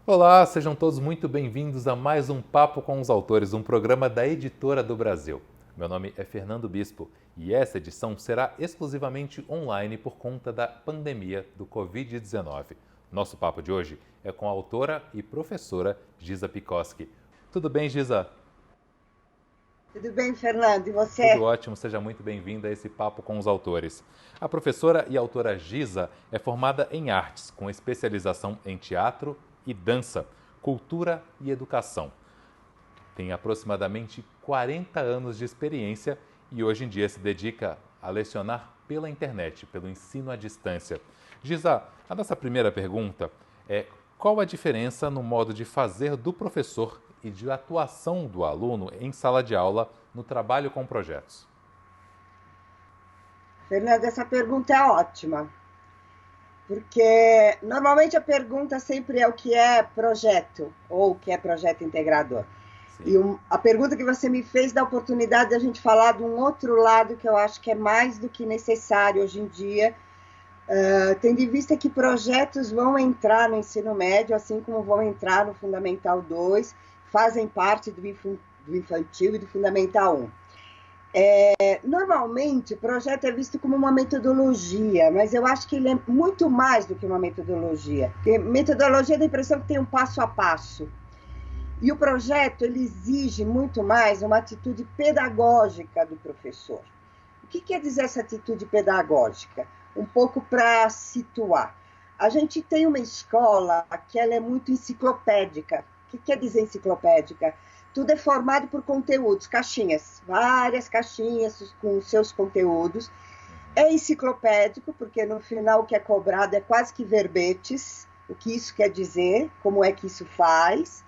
Olá, sejam todos muito bem-vindos a mais um Papo com os Autores, um programa da Editora do Brasil. Meu nome é Fernando Bispo e essa edição será exclusivamente online por conta da pandemia do Covid-19. Nosso papo de hoje é com a autora e professora Giza Pikoski. Tudo bem, Giza? Tudo bem, Fernando? E você? Tudo ótimo, seja muito bem-vinda a esse Papo com os Autores. A professora e autora Giza é formada em artes, com especialização em teatro e dança, cultura e educação. Tem aproximadamente 40 anos de experiência e hoje em dia se dedica a lecionar pela internet, pelo ensino à distância. Giza, a nossa primeira pergunta é: qual a diferença no modo de fazer do professor e de atuação do aluno em sala de aula no trabalho com projetos? Fernando, essa pergunta é ótima, porque normalmente a pergunta sempre é o que é projeto ou o que é projeto integrador. Sim. E a pergunta que você me fez dá a oportunidade de a gente falar de um outro lado que eu acho que é mais do que necessário hoje em dia, tendo em vista que projetos vão entrar no ensino médio, assim como vão entrar no Fundamental 2, fazem parte do infantil e do Fundamental 1. Normalmente, o projeto é visto como uma metodologia, mas eu acho que ele é muito mais do que uma metodologia. Porque metodologia dá a impressão que tem um passo a passo. E o projeto, ele exige muito mais uma atitude pedagógica do professor. O que quer dizer essa atitude pedagógica? Um pouco para situar. A gente tem uma escola que ela é muito enciclopédica. O que quer dizer enciclopédica? Tudo é formado por conteúdos, caixinhas, várias caixinhas com seus conteúdos. É enciclopédico, porque no final o que é cobrado é quase que verbetes, o que isso quer dizer, como é que isso faz.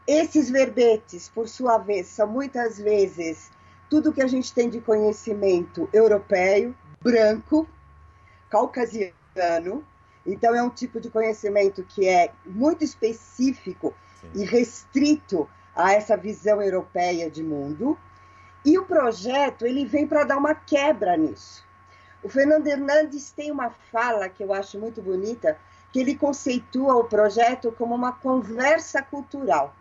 Esses verbetes, por sua vez, são muitas vezes tudo que a gente tem de conhecimento europeu, branco, caucasiano. Então, é um tipo de conhecimento que é muito específico e restrito a essa visão europeia de mundo. E o projeto, ele vem para dar uma quebra nisso. O Fernando Hernandes tem uma fala que eu acho muito bonita, que ele conceitua o projeto como uma conversa cultural.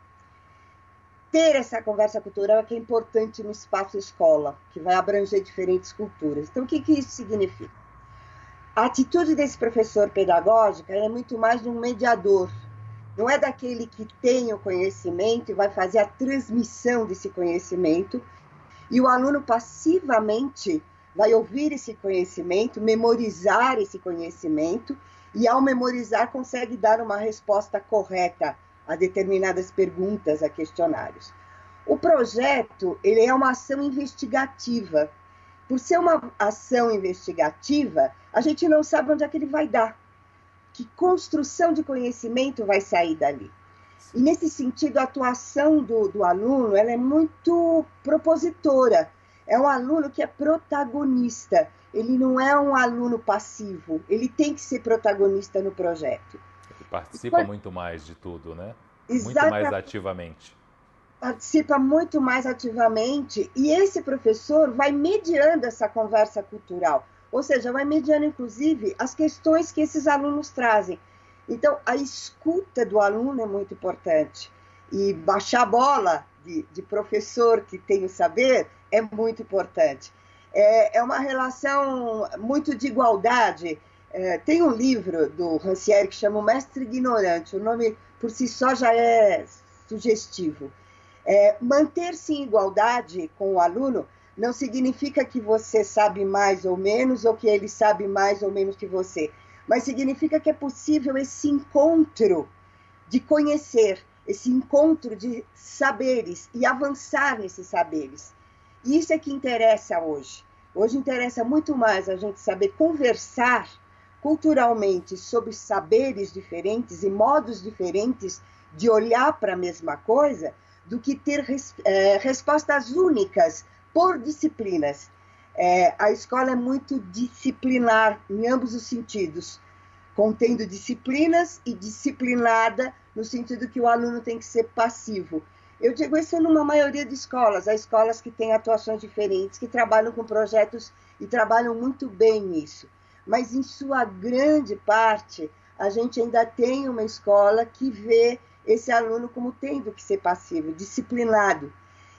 Ter essa conversa cultural é que é importante no espaço escola, que vai abranger diferentes culturas. Então, o que isso significa? A atitude desse professor pedagógico é muito mais de um mediador. Não é daquele que tem o conhecimento e vai fazer a transmissão desse conhecimento, e o aluno passivamente vai ouvir esse conhecimento, memorizar esse conhecimento, e ao memorizar consegue dar uma resposta correta a determinadas perguntas, a questionários. O projeto, ele é uma ação investigativa. Por ser uma ação investigativa, a gente não sabe onde é que ele vai dar. Que construção de conhecimento vai sair dali. E nesse sentido, a atuação do aluno, ela é muito propositora. É um aluno que é protagonista. Ele não é um aluno passivo. Ele tem que ser protagonista no projeto. Participa muito mais de tudo, né? Muito mais ativamente. Participa muito mais ativamente e esse professor vai mediando essa conversa cultural, ou seja, vai mediando inclusive as questões que esses alunos trazem. Então, a escuta do aluno é muito importante e baixar a bola de professor que tem o saber é muito importante. É uma relação muito de igualdade. Tem um livro do Rancière que chama O Mestre Ignorante, o nome por si só já é sugestivo. Manter-se em igualdade com o aluno não significa que você sabe mais ou menos, ou que ele sabe mais ou menos que você, mas significa que é possível esse encontro de conhecer, esse encontro de saberes e avançar nesses saberes. E isso é que interessa hoje. Hoje interessa muito mais a gente saber conversar culturalmente sobre saberes diferentes e modos diferentes de olhar para a mesma coisa, do que ter respostas únicas por disciplinas. A escola é muito disciplinar em ambos os sentidos, contendo disciplinas e disciplinada no sentido que o aluno tem que ser passivo. Eu digo isso numa maioria de escolas, há escolas que têm atuações diferentes, que trabalham com projetos e trabalham muito bem nisso. Mas, em sua grande parte, a gente ainda tem uma escola que vê esse aluno como tendo que ser passivo, disciplinado,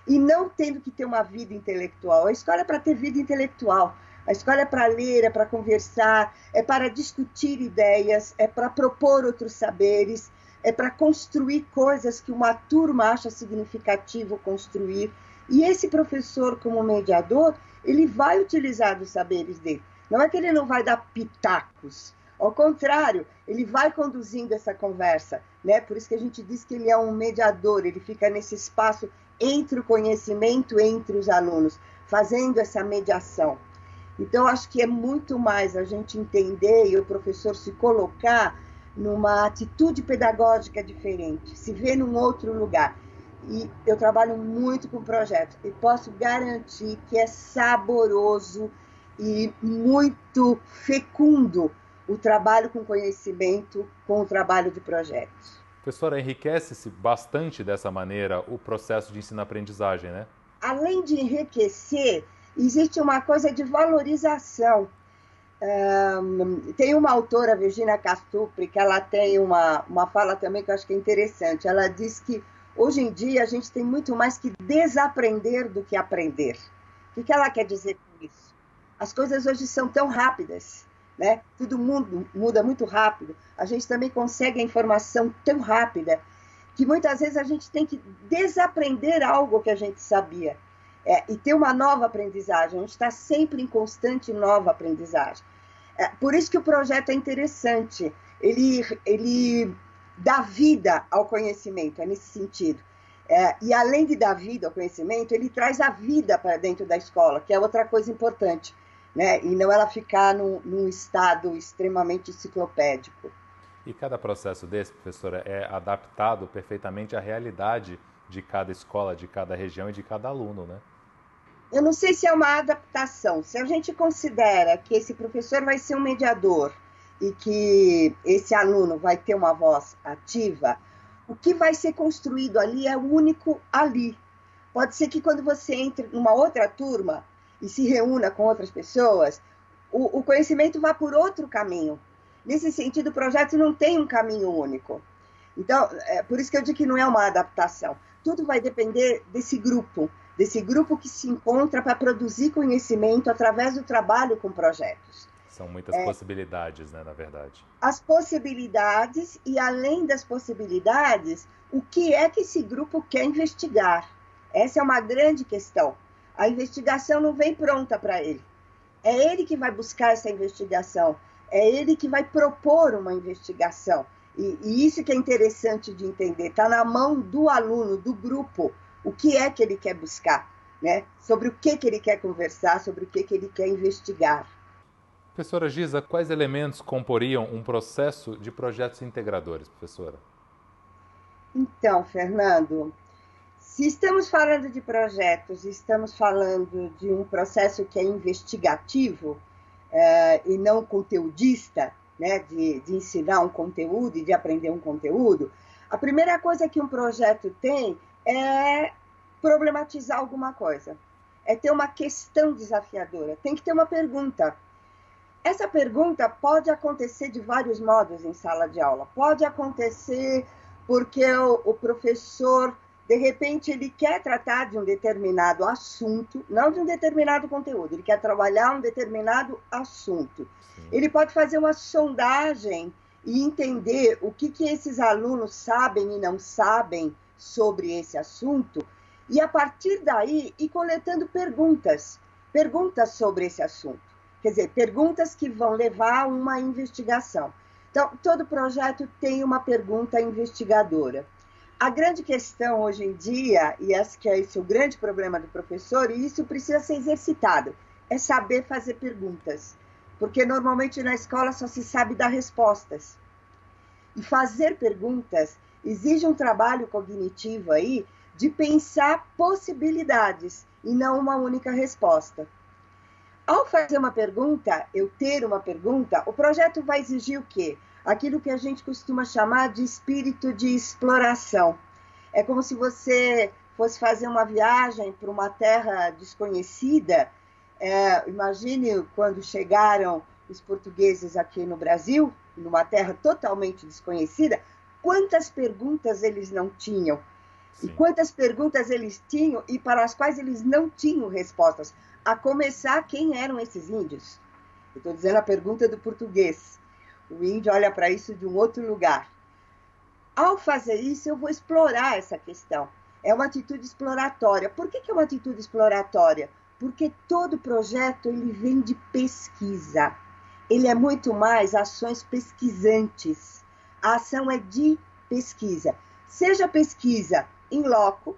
e não tendo que ter uma vida intelectual. A escola é para ter vida intelectual. A escola é para ler, é para conversar, é para discutir ideias, é para propor outros saberes, é para construir coisas que uma turma acha significativo construir. E esse professor, como mediador, ele vai utilizar dos saberes dele. Não é que ele não vai dar pitacos. Ao contrário, ele vai conduzindo essa conversa, né? Por isso que a gente diz que ele é um mediador, ele fica nesse espaço entre o conhecimento, entre os alunos, fazendo essa mediação. Então, acho que é muito mais a gente entender e o professor se colocar numa atitude pedagógica diferente, se ver num outro lugar. E eu trabalho muito com projetos e posso garantir que é saboroso e muito fecundo o trabalho com conhecimento, com o trabalho de projetos. Professora, enriquece-se bastante dessa maneira o processo de ensino-aprendizagem, né? Além de enriquecer, existe uma coisa de valorização. Tem uma autora, Virginia Castupri, que ela tem uma fala também que eu acho que é interessante. Ela diz que hoje em dia a gente tem muito mais que desaprender do que aprender. O que ela quer dizer com isso? As coisas hoje são tão rápidas, né? Todo mundo muda muito rápido. A gente também consegue a informação tão rápida que muitas vezes a gente tem que desaprender algo que a gente sabia. E ter uma nova aprendizagem. A gente está sempre em constante nova aprendizagem. Por isso que o projeto é interessante. Ele dá vida ao conhecimento, é nesse sentido. E além de dar vida ao conhecimento, ele traz a vida para dentro da escola, que é outra coisa importante, né? E não ela ficar num estado extremamente enciclopédico. E cada processo desse, professora, é adaptado perfeitamente à realidade de cada escola, de cada região e de cada aluno, né? Eu não sei se é uma adaptação. Se a gente considera que esse professor vai ser um mediador e que esse aluno vai ter uma voz ativa, o que vai ser construído ali é único ali. Pode ser que quando você entre numa outra turma e se reúna com outras pessoas, o conhecimento vá por outro caminho. Nesse sentido, o projeto não tem um caminho único. Então, por isso que eu digo que não é uma adaptação. Tudo vai depender desse grupo que se encontra para produzir conhecimento através do trabalho com projetos. São muitas possibilidades, né, na verdade. As possibilidades e, além das possibilidades, o que é que esse grupo quer investigar? Essa é uma grande questão. A investigação não vem pronta para ele. É ele que vai buscar essa investigação. É ele que vai propor uma investigação. E isso que é interessante de entender. Está na mão do aluno, do grupo, o que é que ele quer buscar, né? Sobre o que ele quer conversar, sobre o que ele quer investigar. Professora Giza, quais elementos comporiam um processo de projetos integradores, professora? Então, Fernando, se estamos falando de projetos, estamos falando de um processo que é investigativo e não conteudista, né? De ensinar um conteúdo e de aprender um conteúdo, a primeira coisa que um projeto tem é problematizar alguma coisa, é ter uma questão desafiadora, tem que ter uma pergunta. Essa pergunta pode acontecer de vários modos em sala de aula. Pode acontecer porque o professor, de repente, ele quer tratar de um determinado assunto, não de um determinado conteúdo, ele quer trabalhar um determinado assunto. Sim. Ele pode fazer uma sondagem e entender o que esses alunos sabem e não sabem sobre esse assunto, e a partir daí ir coletando perguntas sobre esse assunto. Quer dizer, perguntas que vão levar a uma investigação. Então, todo projeto tem uma pergunta investigadora. A grande questão hoje em dia, e acho que esse é o grande problema do professor, e isso precisa ser exercitado, é saber fazer perguntas. Porque normalmente na escola só se sabe dar respostas. E fazer perguntas exige um trabalho cognitivo aí de pensar possibilidades e não uma única resposta. Ao fazer uma pergunta, eu ter uma pergunta, o projeto vai exigir o quê? Aquilo que a gente costuma chamar de espírito de exploração. É como se você fosse fazer uma viagem para uma terra desconhecida. Imagine quando chegaram os portugueses aqui no Brasil, numa terra totalmente desconhecida, quantas perguntas eles não tinham. Sim. E quantas perguntas eles tinham e para as quais eles não tinham respostas. A começar, quem eram esses índios? Eu estou dizendo a pergunta do português. O índio olha para isso de um outro lugar. Ao fazer isso, eu vou explorar essa questão. É uma atitude exploratória. Por que é uma atitude exploratória? Porque todo projeto ele vem de pesquisa. Ele é muito mais ações pesquisantes. A ação é de pesquisa. Seja pesquisa em loco,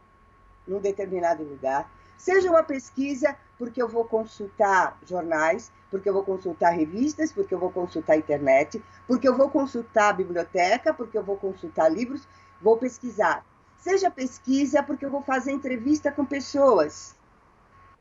num determinado lugar, seja uma pesquisa porque eu vou consultar jornais, porque eu vou consultar revistas, porque eu vou consultar internet, porque eu vou consultar a biblioteca, porque eu vou consultar livros, vou pesquisar. Seja pesquisa porque eu vou fazer entrevista com pessoas.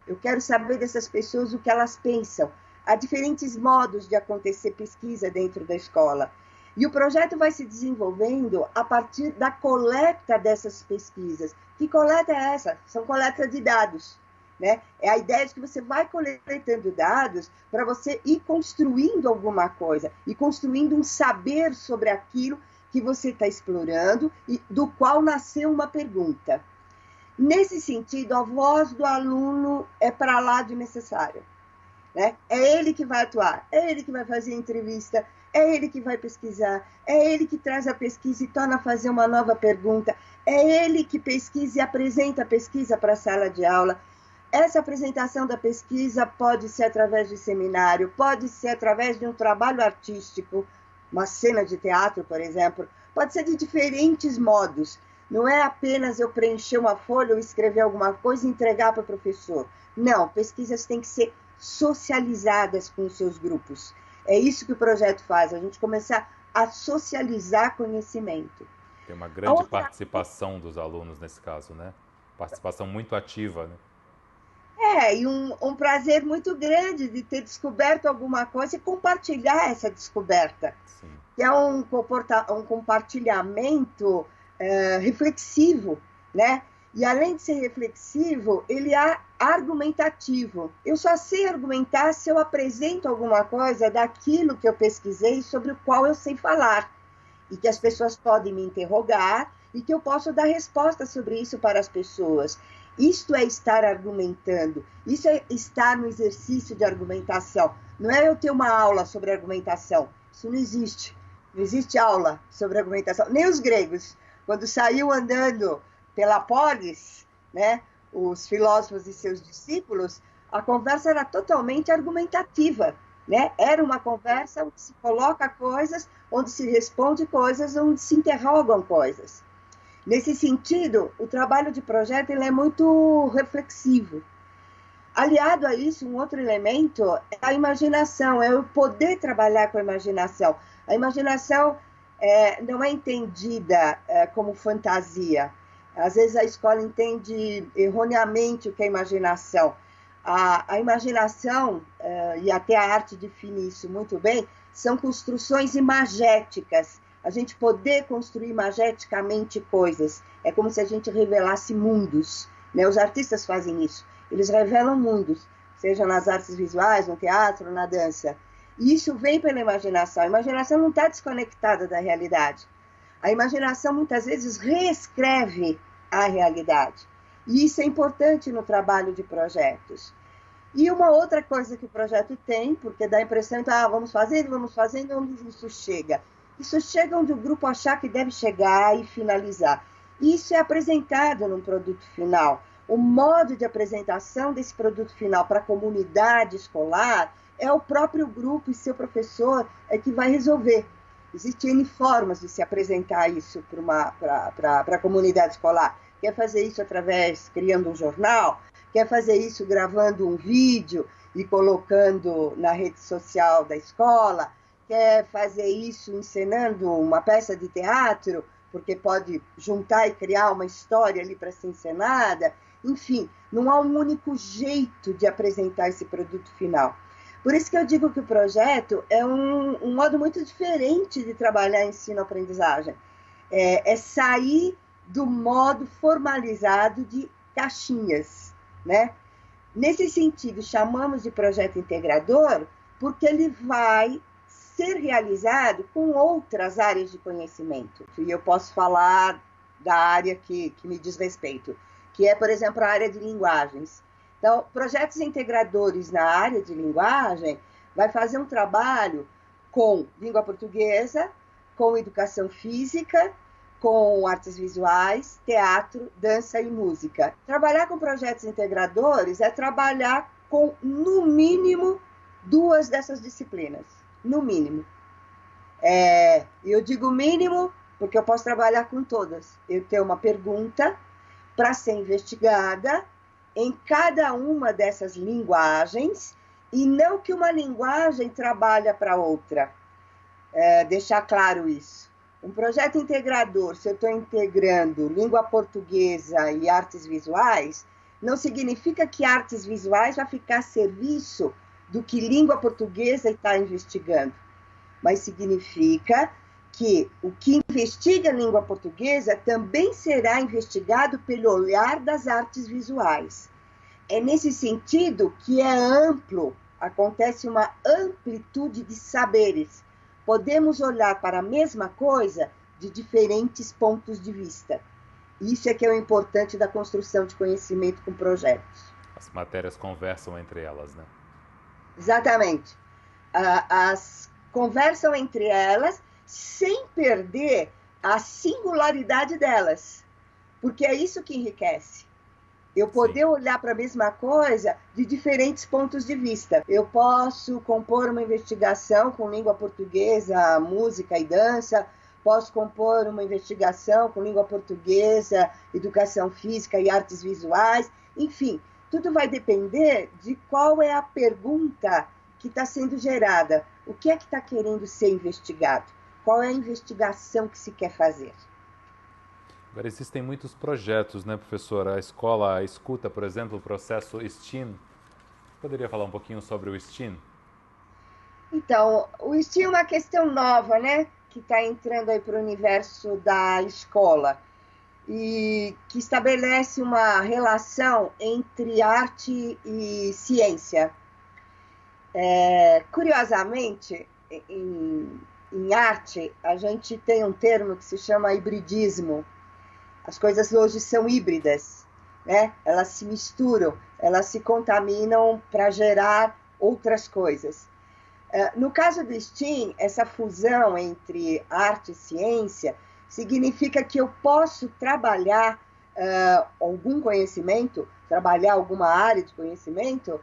Eu quero saber dessas pessoas o que elas pensam. Há diferentes modos de acontecer pesquisa dentro da escola. E o projeto vai se desenvolvendo a partir da coleta dessas pesquisas. Que coleta é essa? São coleta de dados. Né? É a ideia de que você vai coletando dados para você ir construindo alguma coisa, e construindo um saber sobre aquilo que você está explorando e do qual nasceu uma pergunta. Nesse sentido, a voz do aluno é para lá de necessária. Né? É ele que vai atuar, é ele que vai fazer a entrevista, é ele que vai pesquisar, é ele que traz a pesquisa e torna a fazer uma nova pergunta, é ele que pesquisa e apresenta a pesquisa para a sala de aula. Essa apresentação da pesquisa pode ser através de seminário, pode ser através de um trabalho artístico, uma cena de teatro, por exemplo, pode ser de diferentes modos. Não é apenas eu preencher uma folha ou escrever alguma coisa e entregar para o professor. Não, pesquisas têm que ser socializadas com os seus grupos. É isso que o projeto faz, a gente começar a socializar conhecimento. Tem uma grande participação dos alunos nesse caso, né? Participação muito ativa, né? E um prazer muito grande de ter descoberto alguma coisa e compartilhar essa descoberta. Sim. Que é um compartilhamento reflexivo, né? E além de ser reflexivo, ele é argumentativo. Eu só sei argumentar se eu apresento alguma coisa daquilo que eu pesquisei sobre o qual eu sei falar. E que as pessoas podem me interrogar e que eu posso dar resposta sobre isso para as pessoas. Isto é estar argumentando, isso é estar no exercício de argumentação. Não é eu ter uma aula sobre argumentação, isso não existe. Não existe aula sobre argumentação. Nem os gregos, quando saíam andando pela polis, né, os filósofos e seus discípulos, a conversa era totalmente argumentativa. Né? Era uma conversa onde se coloca coisas, onde se responde coisas, onde se interrogam coisas. Nesse sentido, o trabalho de projeto ele é muito reflexivo. Aliado a isso, um outro elemento é a imaginação, é o poder trabalhar com a imaginação. A imaginação não é entendida como fantasia. Às vezes a escola entende erroneamente o que é imaginação. A imaginação, e até a arte define isso muito bem, são construções imagéticas. A gente poder construir imageticamente coisas. É como se a gente revelasse mundos. Né? Os artistas fazem isso. Eles revelam mundos, seja nas artes visuais, no teatro, na dança. E isso vem pela imaginação. A imaginação não está desconectada da realidade. A imaginação, muitas vezes, reescreve a realidade. E isso é importante no trabalho de projetos. E uma outra coisa que o projeto tem, porque dá a impressão que vamos fazendo, onde isso chega. Isso chega onde o grupo achar que deve chegar e finalizar. Isso é apresentado num produto final. O modo de apresentação desse produto final para a comunidade escolar é o próprio grupo e seu professor que vai resolver. Existem N formas de se apresentar isso para a comunidade escolar. Quer fazer isso criando um jornal, quer fazer isso gravando um vídeo e colocando na rede social da escola, quer fazer isso encenando uma peça de teatro, porque pode juntar e criar uma história ali para ser encenada. Enfim, não há um único jeito de apresentar esse produto final. Por isso que eu digo que o projeto é um modo muito diferente de trabalhar ensino-aprendizagem. É sair do modo formalizado de caixinhas, né? Nesse sentido, chamamos de projeto integrador porque ele vai ser realizado com outras áreas de conhecimento. E eu posso falar da área que me diz respeito, que é, por exemplo, a área de linguagens. Então, projetos integradores na área de linguagem vai fazer um trabalho com língua portuguesa, com educação física, com artes visuais, teatro, dança e música. Trabalhar com projetos integradores é trabalhar com, no mínimo, 2 dessas disciplinas. No mínimo. Eu digo mínimo porque eu posso trabalhar com todas. Eu tenho uma pergunta para ser investigada em cada uma dessas linguagens e não que uma linguagem trabalha para outra. Deixar claro isso. Um projeto integrador, se eu estou integrando língua portuguesa e artes visuais, não significa que artes visuais vai ficar a serviço do que língua portuguesa está investigando, mas significa que o que investiga a língua portuguesa também será investigado pelo olhar das artes visuais. É nesse sentido que é amplo, acontece uma amplitude de saberes. Podemos olhar para a mesma coisa de diferentes pontos de vista. Isso é que é o importante da construção de conhecimento com projetos. As matérias conversam entre elas, né? Exatamente. As conversam entre elas sem perder a singularidade delas, porque é isso que enriquece. Eu poder olhar para a mesma coisa de diferentes pontos de vista. Eu posso compor uma investigação com língua portuguesa, música e dança, posso compor uma investigação com língua portuguesa, educação física e artes visuais, enfim, tudo vai depender de qual é a pergunta que está sendo gerada. O que é que está querendo ser investigado? Qual é a investigação que se quer fazer? Agora, existem muitos projetos, né, professora? A escola escuta, por exemplo, o processo STEAM. Poderia falar um pouquinho sobre o STEAM? Então, o STEAM é uma questão nova, né? Que está entrando aí para o universo da escola e que estabelece uma relação entre arte e ciência. Curiosamente, em arte, a gente tem um termo que se chama hibridismo. As coisas hoje são híbridas, né? Elas se misturam, elas se contaminam para gerar outras coisas. No caso do STEAM, essa fusão entre arte e ciência significa que eu posso trabalhar algum conhecimento, trabalhar alguma área de conhecimento,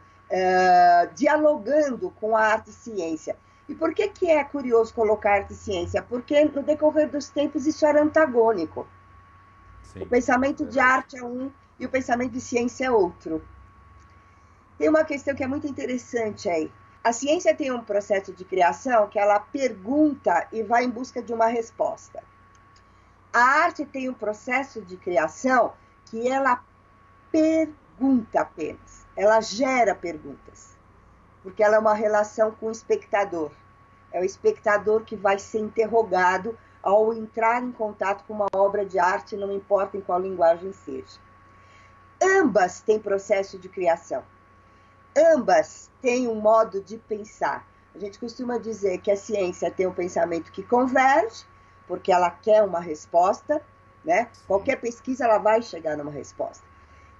dialogando com a arte e ciência. E por que é curioso colocar arte e ciência? Porque no decorrer dos tempos isso era antagônico. Sim. O pensamento de arte é um e o pensamento de ciência é outro. Tem uma questão que é muito interessante aí. A ciência tem um processo de criação que ela pergunta e vai em busca de uma resposta. A arte tem um processo de criação que ela pergunta apenas. Ela gera perguntas. Porque ela é uma relação com o espectador. É o espectador que vai ser interrogado ao entrar em contato com uma obra de arte, não importa em qual linguagem seja. Ambas têm processo de criação. Ambas têm um modo de pensar. A gente costuma dizer que a ciência tem um pensamento que converge, porque ela quer uma resposta, né? Qualquer pesquisa ela vai chegar numa resposta.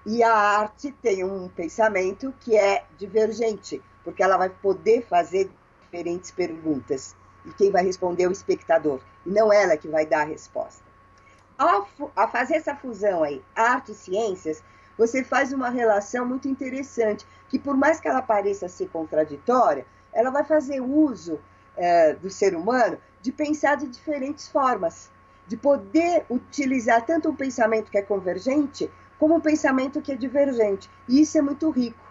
E a arte tem um pensamento que é divergente, porque ela vai poder fazer diferentes perguntas. E quem vai responder é o espectador, e não ela que vai dar a resposta. Ao fazer essa fusão aí, arte e ciências, você faz uma relação muito interessante, que por mais que ela pareça ser contraditória, ela vai fazer uso do ser humano de pensar de diferentes formas, de poder utilizar tanto um pensamento que é convergente, como um pensamento que é divergente. E isso é muito rico.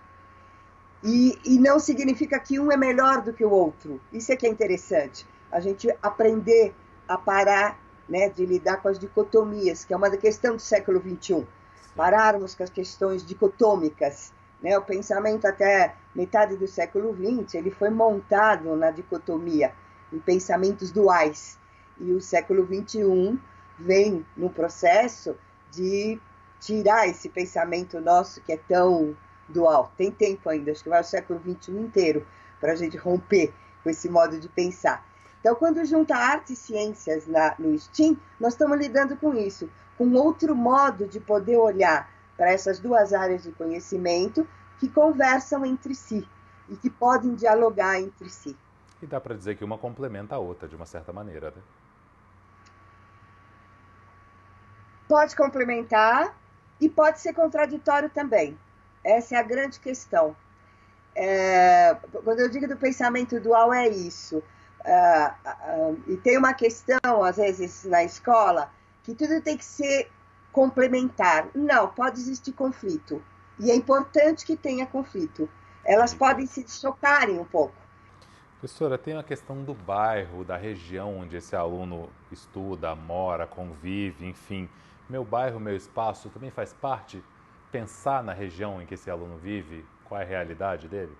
E não significa que um é melhor do que o outro. Isso é que é interessante. A gente aprender a parar, né, de lidar com as dicotomias, que é uma questão do século XXI. Pararmos com as questões dicotômicas. Né? O pensamento até metade do século XX, ele foi montado na dicotomia, em pensamentos duais. E o século XXI vem no processo de tirar esse pensamento nosso que é tão dual. Tem tempo ainda, acho que vai o século XXI inteiro para a gente romper com esse modo de pensar. Então, quando junta arte e ciências no STEAM, nós estamos lidando com isso, com outro modo de poder olhar para essas duas áreas de conhecimento que conversam entre si e que podem dialogar entre si. E dá para dizer que uma complementa a outra, de uma certa maneira, né? Pode complementar e pode ser contraditório também. Essa é a grande questão. Quando eu digo do pensamento dual, é isso. E tem uma questão, às vezes, na escola, que tudo tem que ser complementar. Não, pode existir conflito. E é importante que tenha conflito. Elas podem se chocarem um pouco. Professora, tem a questão do bairro, da região onde esse aluno estuda, mora, convive, enfim. Meu bairro, meu espaço, também faz parte? Pensar na região em que esse aluno vive, qual é a realidade dele?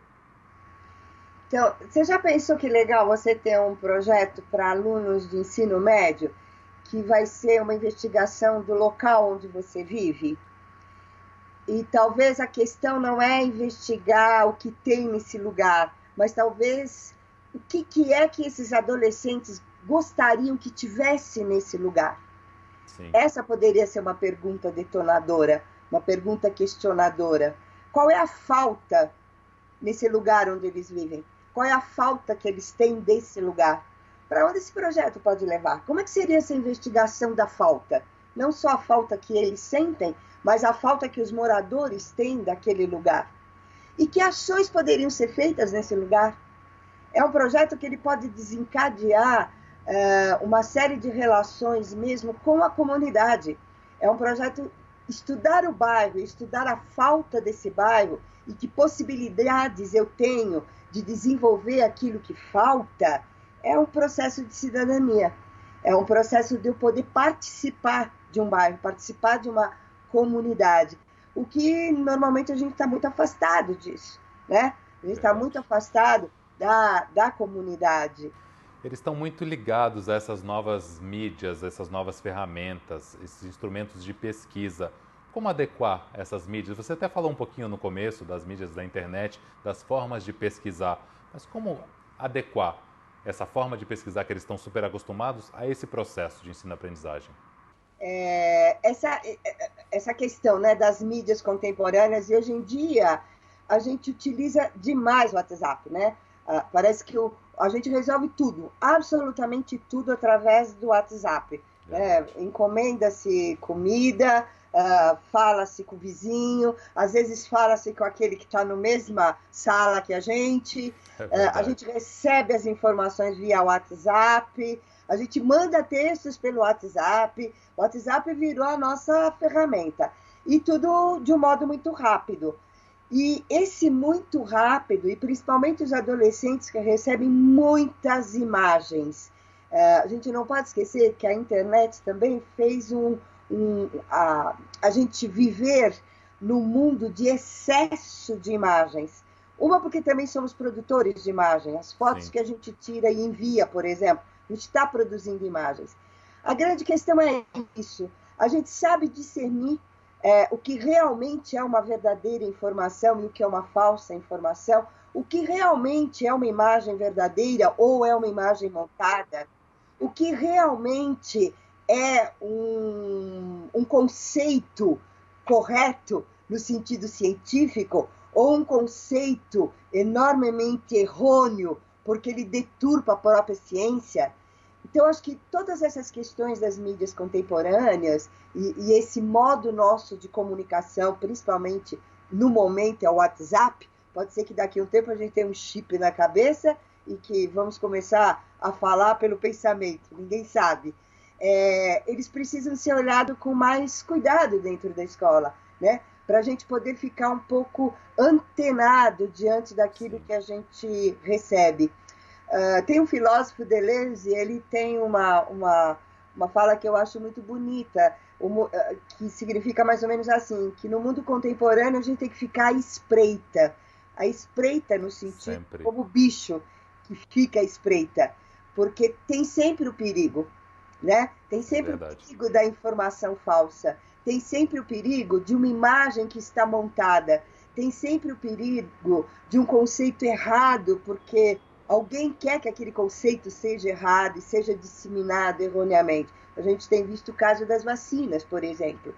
Então, você já pensou que legal você ter um projeto para alunos de ensino médio que vai ser uma investigação do local onde você vive? E talvez a questão não é investigar o que tem nesse lugar, mas talvez o que é que esses adolescentes gostariam que tivesse nesse lugar. Sim. Essa poderia ser uma pergunta detonadora, uma pergunta questionadora. Qual é a falta nesse lugar onde eles vivem? Qual é a falta que eles têm desse lugar? Para onde esse projeto pode levar? Como é que seria essa investigação da falta? Não só a falta que eles sentem, mas a falta que os moradores têm daquele lugar. E que ações poderiam ser feitas nesse lugar? É um projeto que ele pode desencadear uma série de relações mesmo com a comunidade. É um projeto estudar o bairro, estudar a falta desse bairro e que possibilidades eu tenho de desenvolver aquilo que falta. É um processo de cidadania. É um processo de eu poder participar de um bairro, participar de uma comunidade. O que normalmente a gente está muito afastado disso, né? A gente está muito afastado da comunidade. Eles estão muito ligados a essas novas mídias, essas novas ferramentas, esses instrumentos de pesquisa. Como adequar essas mídias? Você até falou um pouquinho no começo das mídias da internet, das formas de pesquisar, mas como adequar essa forma de pesquisar que eles estão super acostumados a esse processo de ensino-aprendizagem? Essa questão, né, das mídias contemporâneas, e hoje em dia a gente utiliza demais o WhatsApp, né? Parece que a gente resolve tudo, absolutamente tudo através do WhatsApp. Encomenda-se comida, fala-se com o vizinho, às vezes fala-se com aquele que está na mesma sala que a gente recebe as informações via WhatsApp, a gente manda textos pelo WhatsApp, o WhatsApp virou a nossa ferramenta, e tudo de um modo muito rápido. E esse muito rápido, e principalmente os adolescentes que recebem muitas imagens, a gente não pode esquecer que a internet também fez a gente viver num mundo de excesso de imagens. Uma, porque também somos produtores de imagem. As fotos Sim. que a gente tira e envia, por exemplo, a gente está produzindo imagens. A grande questão é isso. A gente sabe discernir o que realmente é uma verdadeira informação e o que é uma falsa informação, o que realmente é uma imagem verdadeira ou é uma imagem montada, o que realmente é um conceito correto no sentido científico ou um conceito enormemente errôneo porque ele deturpa a própria ciência. Então, acho que todas essas questões das mídias contemporâneas e esse modo nosso de comunicação, principalmente no momento é o WhatsApp, pode ser que daqui a um tempo a gente tenha um chip na cabeça e que vamos começar a falar pelo pensamento, ninguém sabe. Eles precisam ser olhados com mais cuidado dentro da escola, né? Para a gente poder ficar um pouco antenado diante daquilo que a gente recebe. Tem um filósofo, Deleuze, ele tem uma fala que eu acho muito bonita, que significa mais ou menos assim, que no mundo contemporâneo a gente tem que ficar à espreita no sentido como bicho que fica à espreita, porque tem sempre o perigo. né? Tem sempre o Verdade. perigo da informação falsa, tem sempre o perigo de uma imagem que está montada, tem sempre o perigo de um conceito errado, porque alguém quer que aquele conceito seja errado e seja disseminado erroneamente. A gente tem visto o caso das vacinas, por exemplo.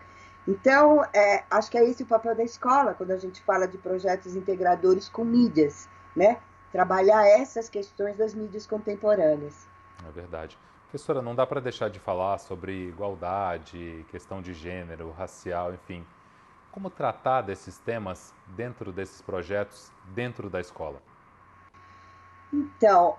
Então, acho que é esse o papel da escola, quando a gente fala de projetos integradores com mídias, né? Trabalhar essas questões das mídias contemporâneas. É verdade. Professora, não dá para deixar de falar sobre igualdade, questão de gênero, racial, enfim. Como tratar desses temas dentro desses projetos, dentro da escola? Então,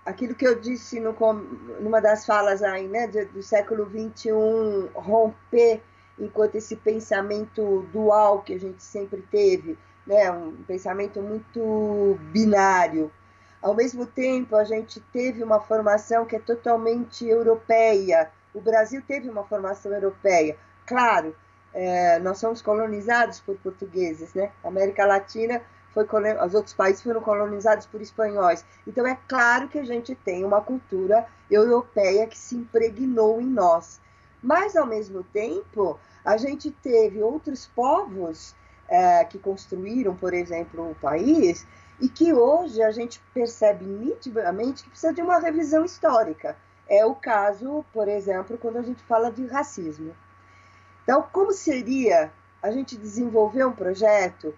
aquilo que eu disse numa das falas aí, né, do século XXI, romper enquanto esse pensamento dual que a gente sempre teve, né, um pensamento muito binário. Ao mesmo tempo, a gente teve uma formação que é totalmente europeia. O Brasil teve uma formação europeia. Claro, nós somos colonizados por portugueses, né? A América Latina os outros países foram colonizados por espanhóis. Então é claro que a gente tem uma cultura europeia que se impregnou em nós. Mas, ao mesmo tempo, a gente teve outros povos que construíram, por exemplo, o país, e que hoje a gente percebe nitidamente que precisa de uma revisão histórica. É o caso, por exemplo, quando a gente fala de racismo. Então, como seria a gente desenvolver um projeto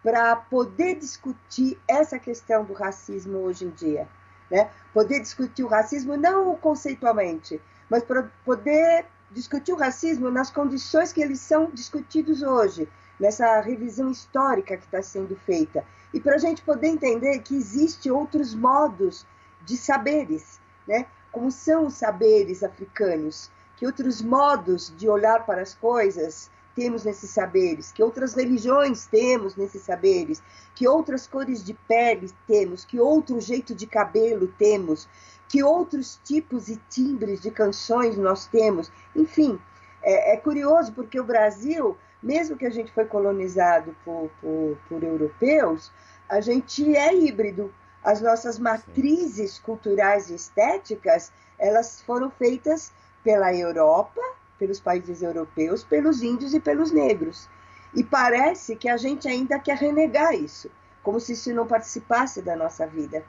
para poder discutir essa questão do racismo hoje em dia, né? Poder discutir o racismo não conceitualmente, mas para poder discutir o racismo nas condições que eles são discutidos hoje, nessa revisão histórica que está sendo feita. E para a gente poder entender que existem outros modos de saberes, né? Como são os saberes africanos, que outros modos de olhar para as coisas temos nesses saberes, que outras religiões temos nesses saberes, que outras cores de pele temos, que outro jeito de cabelo temos, que outros tipos e timbres de canções nós temos. Enfim, é curioso porque o Brasil, mesmo que a gente foi colonizado por europeus, a gente é híbrido. As nossas matrizes culturais e estéticas, elas foram feitas pela Europa, pelos países europeus, pelos índios e pelos negros. E parece que a gente ainda quer renegar isso, como se isso não participasse da nossa vida.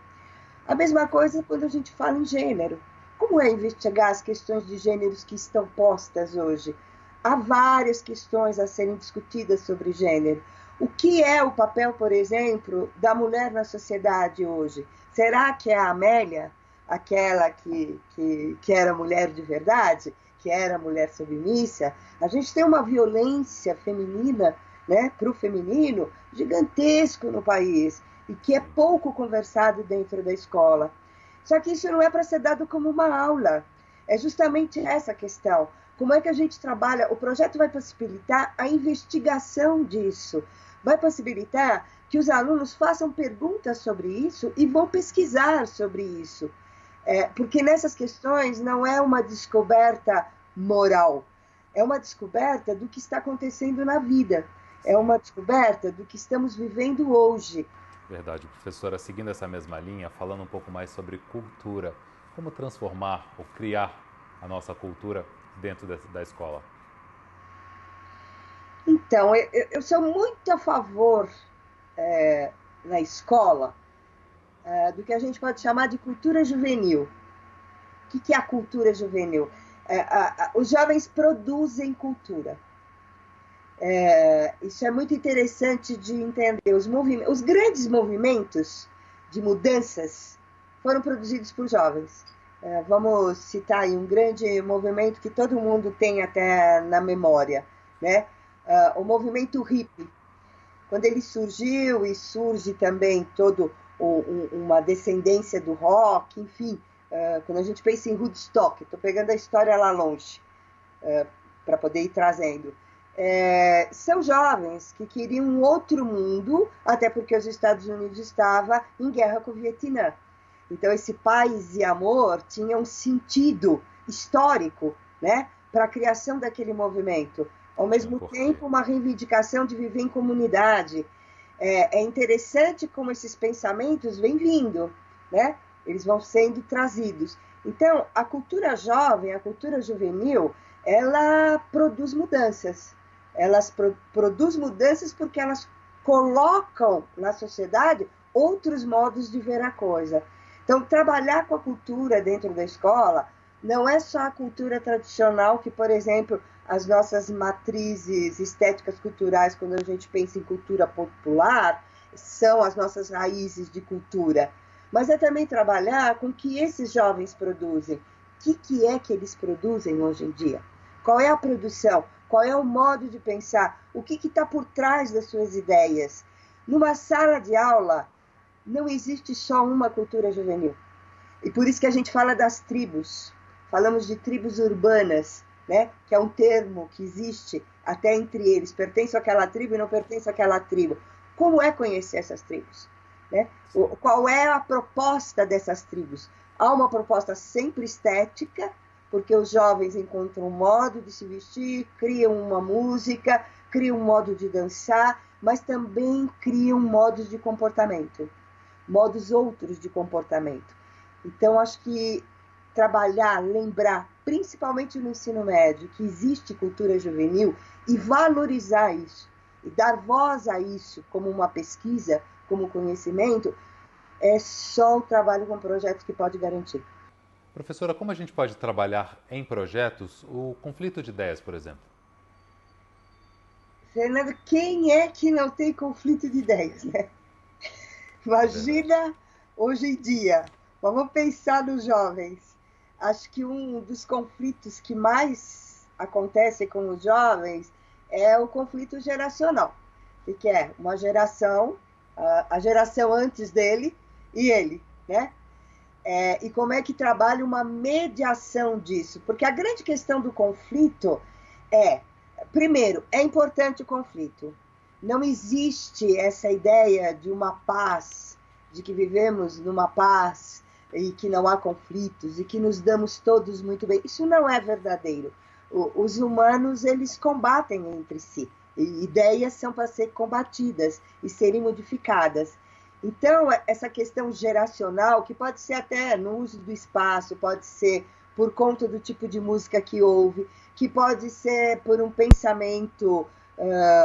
A mesma coisa quando a gente fala em gênero. Como é investigar as questões de gêneros que estão postas hoje? Há várias questões a serem discutidas sobre gênero. O que é o papel, por exemplo, da mulher na sociedade hoje? Será que é a Amélia, aquela que era mulher de verdade, que era mulher submissa? A gente tem uma violência feminina, né, para o feminino gigantesco no país e que é pouco conversado dentro da escola. Só que isso não é para ser dado como uma aula. É justamente essa questão. Como é que a gente trabalha? O projeto vai possibilitar a investigação disso, vai possibilitar que os alunos façam perguntas sobre isso e vão pesquisar sobre isso. Porque nessas questões não é uma descoberta moral, é uma descoberta do que está acontecendo na vida, é uma descoberta do que estamos vivendo hoje. Verdade, professora. Seguindo essa mesma linha, falando um pouco mais sobre cultura, como transformar ou criar a nossa cultura dentro da escola? Então, eu sou muito a favor na escola do que a gente pode chamar de cultura juvenil. O que é a cultura juvenil? Os jovens produzem cultura. Isso é muito interessante de entender. Os grandes movimentos de mudanças foram produzidos por jovens. Vamos citar aí um grande movimento que todo mundo tem até na memória, né? O movimento hippie. Quando ele surgiu, e surge também toda uma descendência do rock, enfim, quando a gente pensa em Woodstock, estou pegando a história lá longe, para poder ir trazendo. São jovens que queriam um outro mundo, até porque os Estados Unidos estavam em guerra com o Vietnã. Então, esse paz e amor tinha um sentido histórico, né, para a criação daquele movimento. Ao mesmo tempo, uma reivindicação de viver em comunidade. É interessante como esses pensamentos vêm vindo, né? Eles vão sendo trazidos. Então, a cultura jovem, a cultura juvenil, ela produz mudanças. Elas produz mudanças porque elas colocam na sociedade outros modos de ver a coisa. Então, trabalhar com a cultura dentro da escola não é só a cultura tradicional que, por exemplo, as nossas matrizes estéticas culturais, quando a gente pensa em cultura popular, são as nossas raízes de cultura. Mas é também trabalhar com o que esses jovens produzem. O que é que eles produzem hoje em dia? Qual é a produção? Qual é o modo de pensar? O que está por trás das suas ideias? Numa sala de aula, não existe só uma cultura juvenil. E por isso que a gente fala das tribos. Falamos de tribos urbanas, né? Que é um termo que existe até entre eles. Pertence àquela tribo e não pertence àquela tribo. Como é conhecer essas tribos? Né? Qual é a proposta dessas tribos? Há uma proposta sempre estética, porque os jovens encontram um modo de se vestir, criam uma música, criam um modo de dançar, mas também criam modos de comportamento, modos outros de comportamento. Então, acho que trabalhar, lembrar, principalmente no ensino médio, que existe cultura juvenil e valorizar isso, e dar voz a isso como uma pesquisa, como conhecimento, é só o trabalho com projetos que pode garantir. Professora, como a gente pode trabalhar em projetos o conflito de ideias, por exemplo? Fernando, quem é que não tem conflito de ideias, né? Imagina hoje em dia. Vamos pensar nos jovens. Acho que um dos conflitos que mais acontece com os jovens é o conflito geracional, que é uma geração, a geração antes dele e ele, né? E como é que trabalha uma mediação disso? Porque a grande questão do conflito é, primeiro, é importante o conflito. Não existe essa ideia de uma paz, de que vivemos numa paz e que não há conflitos e que nos damos todos muito bem. Isso não é verdadeiro. Os humanos, eles combatem entre si. E ideias são para ser combatidas e serem modificadas. Então, essa questão geracional, que pode ser até no uso do espaço, pode ser por conta do tipo de música que ouve, que pode ser por um pensamento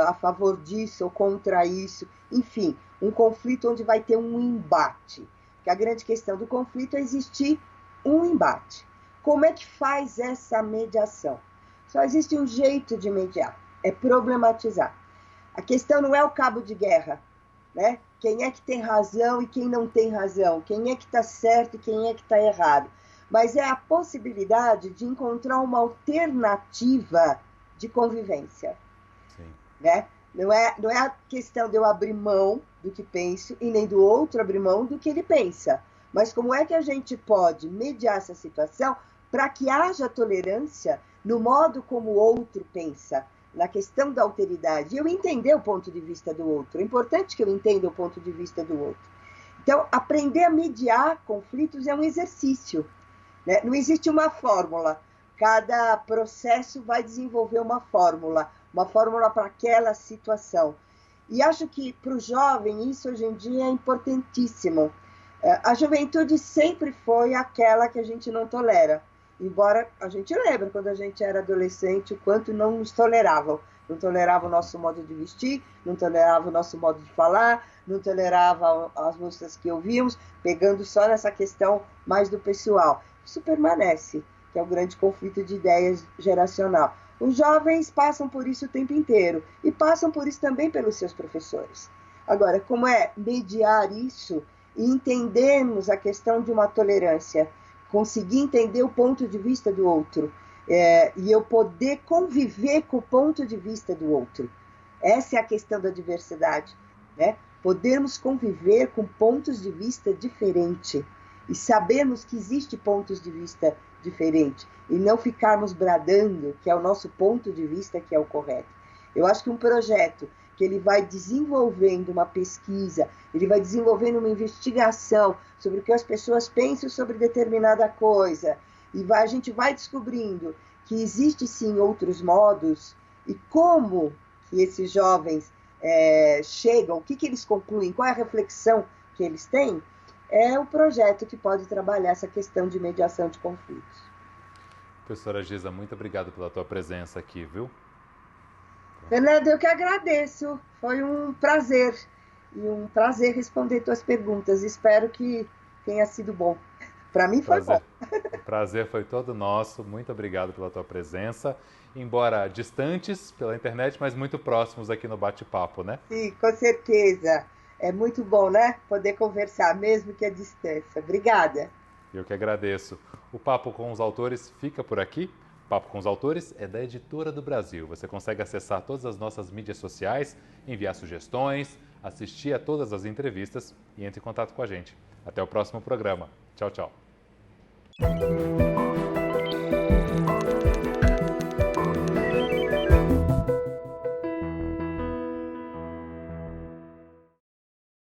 a favor disso ou contra isso, enfim, um conflito onde vai ter um embate. Porque a grande questão do conflito é existir um embate. Como é que faz essa mediação? Só existe um jeito de mediar, é problematizar. A questão não é o cabo de guerra, né? Quem é que tem razão e quem não tem razão, quem é que está certo e quem é que está errado. Mas é a possibilidade de encontrar uma alternativa de convivência. Sim. Né? Não é a questão de eu abrir mão do que penso e nem do outro abrir mão do que ele pensa. Mas como é que a gente pode mediar essa situação para que haja tolerância no modo como o outro pensa, na questão da alteridade, e eu entender o ponto de vista do outro. É importante que eu entenda o ponto de vista do outro. Então, aprender a mediar conflitos é um exercício, né? Não existe uma fórmula. Cada processo vai desenvolver uma fórmula para aquela situação. E acho que para o jovem isso hoje em dia é importantíssimo. A juventude sempre foi aquela que a gente não tolera. Embora a gente lembre, quando a gente era adolescente, o quanto não nos toleravam. Não tolerava o nosso modo de vestir, não tolerava o nosso modo de falar, não tolerava as músicas que ouvíamos, pegando só nessa questão mais do pessoal. Isso permanece, que é o grande conflito de ideias geracional. Os jovens passam por isso o tempo inteiro e passam por isso também pelos seus professores. Agora, como é mediar isso e entendermos a questão de uma tolerância, conseguir entender o ponto de vista do outro e eu poder conviver com o ponto de vista do outro. Essa é a questão da diversidade, né? Podermos conviver com pontos de vista diferentes e sabermos que existe pontos de vista diferentes e não ficarmos bradando que é o nosso ponto de vista que é o correto. Eu acho que um projeto que ele vai desenvolvendo uma pesquisa, ele vai desenvolvendo uma investigação sobre o que as pessoas pensam sobre determinada coisa, e a gente vai descobrindo que existe sim outros modos, e como que esses jovens chegam, o que eles concluem, qual é a reflexão que eles têm, é o projeto que pode trabalhar essa questão de mediação de conflitos. Professora Giza, muito obrigado pela tua presença aqui, viu? Fernando, eu que agradeço. Foi um prazer. E um prazer responder tuas perguntas. Espero que tenha sido bom. Para mim foi bom. O prazer foi todo nosso. Muito obrigado pela tua presença. Embora distantes pela internet, mas muito próximos aqui no bate-papo, né? Sim, com certeza. É muito bom, né? Poder conversar, mesmo que à distância. Obrigada. Eu que agradeço. O Papo com os Autores fica por aqui. O Papo com os Autores é da Editora do Brasil. Você consegue acessar todas as nossas mídias sociais, enviar sugestões, assistir a todas as entrevistas e entre em contato com a gente. Até o próximo programa. Tchau, tchau.